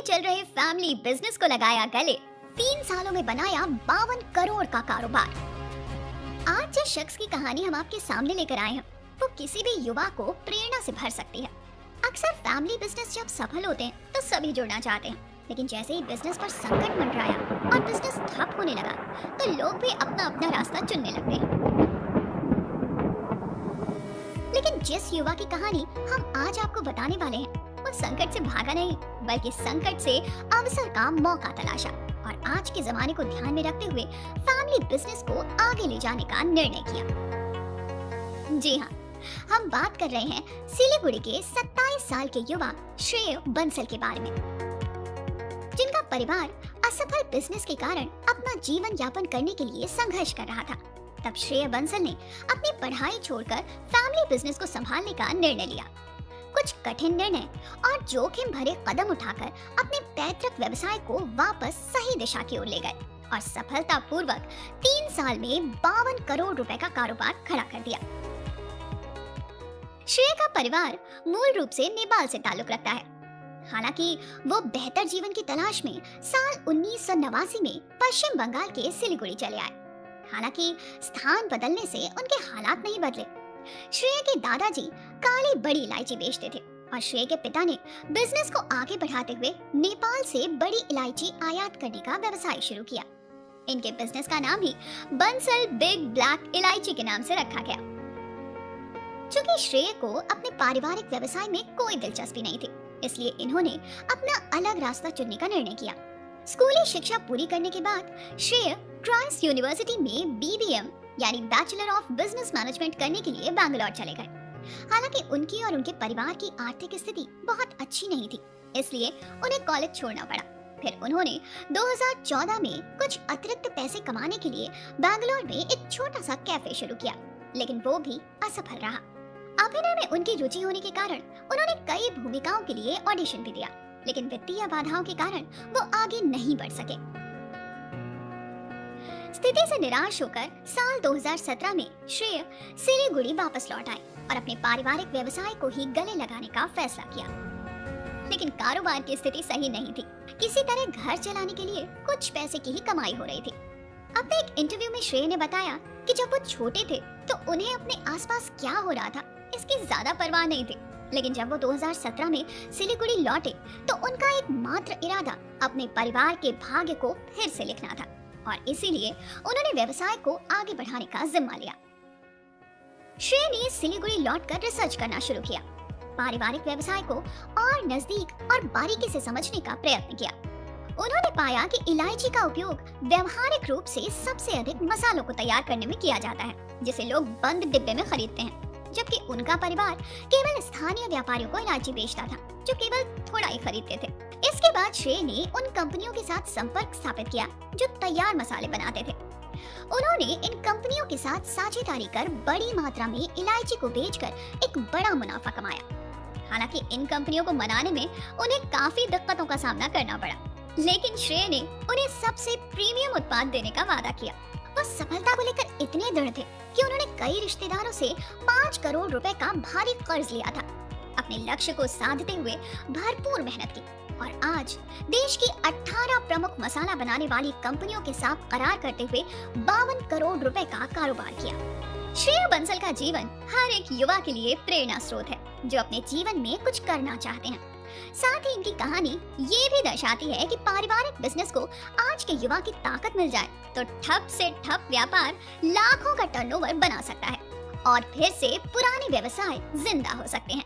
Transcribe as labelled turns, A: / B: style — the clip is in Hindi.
A: चल रहे फैमिली बिजनेस को लगाया गले, 3 सालों में बनाया 52 करोड़ का कारोबार। आज जिस शख्स की कहानी हम आपके सामने लेकर आए हैं, वो किसी भी युवा को प्रेरणा से भर सकती है। अक्सर फैमिली बिजनेस जब सफल होते हैं तो सभी जुड़ना चाहते हैं, लेकिन जैसे ही बिजनेस पर संकट मंडराया और बिजनेस ठप होने लगा तो लोग भी अपना अपना रास्ता चुनने लगते हैं। लेकिन जिस युवा की कहानी हम आज आपको बताने वाले हैं, वो संकट से भागा नहीं, बल्कि संकट से अवसर का मौका तलाशा और आज के जमाने को ध्यान में रखते हुए फैमिली बिजनेस को आगे ले जाने का निर्णय किया। जी हाँ, हम बात कर रहे हैं सिलीगुड़ी के 27 साल के युवा श्रेय बंसल के बारे में, जिनका परिवार असफल बिजनेस के कारण अपना जीवन यापन करने के लिए संघर्ष कर रहा था। तब श्रेय बंसल ने अपनी पढ़ाई छोड़कर फैमिली बिजनेस को संभालने का निर्णय लिया। कुछ कठिन निर्णय और जोखिम भरे कदम उठाकर अपने पैतृक व्यवसाय को वापस सही दिशा की ओर ले गए और सफलतापूर्वक 3 साल में 52 करोड़ रुपए का कारोबार खड़ा कर दिया। श्रेय का परिवार मूल रूप से नेपाल से ताल्लुक रखता है। हालांकि वो बेहतर जीवन की तलाश में साल 1989 में पश्चिम बंगाल के सिलीगुड़ी चले आए। हालांकि स्थान बदलने से उनके हालात नहीं बदले। श्रेय के दादाजी काली बड़ी इलायची बेचते थे और श्रेय के पिता ने बिजनेस को आगे बढ़ाते हुए नेपाल से बड़ी इलायची आयात करने का व्यवसाय शुरू किया। इनके बिजनेस का नाम ही बंसल बिग ब्लैक इलायची के नाम से रखा गया। चूंकि श्रेय को अपने पारिवारिक व्यवसाय में कोई दिलचस्पी नहीं थी, इसलिए इन्होंने अपना अलग रास्ता चुनने का निर्णय किया। स्कूली शिक्षा पूरी करने के बाद श्रेय क्राइस्ट यूनिवर्सिटी में BBM यानी बैचलर ऑफ बिजनेस मैनेजमेंट करने के लिए बैंगलोर चले गए। हालांकि उनकी और उनके परिवार की आर्थिक स्थिति बहुत अच्छी नहीं थी, इसलिए उन्हें कॉलेज छोड़ना पड़ा। फिर उन्होंने 2014 में कुछ अतिरिक्त पैसे कमाने के लिए बैंगलोर में एक छोटा सा कैफे शुरू किया, लेकिन वो भी असफल रहा। अभिनय में उनकी रुचि होने के कारण उन्होंने कई भूमिकाओं के लिए ऑडिशन भी दिया, लेकिन वित्तीय बाधाओं के कारण वो आगे नहीं बढ़ सके। स्थिति से निराश होकर साल 2017 में श्रेय सिलीगुड़ी वापस लौट आए और अपने पारिवारिक व्यवसाय को ही गले लगाने का फैसला किया। लेकिन कारोबार की स्थिति सही नहीं थी। किसी तरह घर चलाने के लिए कुछ पैसे की ही कमाई हो रही थी। अपने एक इंटरव्यू में श्रेय ने बताया कि जब वो छोटे थे तो उन्हें अपने आसपास क्या हो रहा था इसकी ज्यादा परवाह नहीं थी, लेकिन जब वो 2017 में सिलीगुड़ी लौटे तो उनका एक मात्र इरादा अपने परिवार के भाग्य को फिर से लिखना था और इसीलिए उन्होंने व्यवसाय को आगे बढ़ाने का जिम्मा लिया। श्रेय ने सिलीगुड़ी लौटकर रिसर्च करना शुरू किया, पारिवारिक व्यवसाय को और नजदीक और बारीकी से समझने का प्रयत्न किया। उन्होंने पाया कि इलायची का उपयोग व्यवहारिक रूप से सबसे अधिक मसालों को तैयार करने में किया जाता है, जिसे लोग बंद डिब्बे में खरीदते हैं, जबकि उनका परिवार केवल स्थानीय व्यापारियों को इलायची बेचता था जो केवल थोड़ा ही खरीदते थे। इसके बाद श्रेय ने उन कंपनियों के साथ संपर्क स्थापित किया जो तैयार मसाले बनाते थे। उन्होंने इन कंपनियों के साथ साझेदारी कर बड़ी मात्रा में इलायची को बेचकर एक बड़ा मुनाफा कमाया। हालांकि इन कंपनियों को मनाने में उन्हें काफी दिक्कतों का सामना करना पड़ा, लेकिन श्रेय ने उन्हें सबसे प्रीमियम उत्पाद देने का वादा किया। वो सफलता को लेकर इतने दृढ़ थे कि उन्होंने कई रिश्तेदारों से 5 करोड़ रुपए का भारी कर्ज लिया था। अपने लक्ष्य को साधते हुए भरपूर मेहनत की और आज देश की 18 प्रमुख मसाला बनाने वाली कंपनियों के साथ करार करते हुए 52 करोड़ रुपए का कारोबार किया। श्रेय बंसल का जीवन हर एक युवा के लिए प्रेरणा स्रोत है जो अपने जीवन में कुछ करना चाहते हैं। साथ ही इनकी कहानी ये भी दर्शाती है कि पारिवारिक बिजनेस को आज के युवा की ताकत मिल जाए तो ठप से ठप व्यापार लाखों का टर्नओवर बना सकता है और फिर से पुराने व्यवसाय जिंदा हो सकते हैं।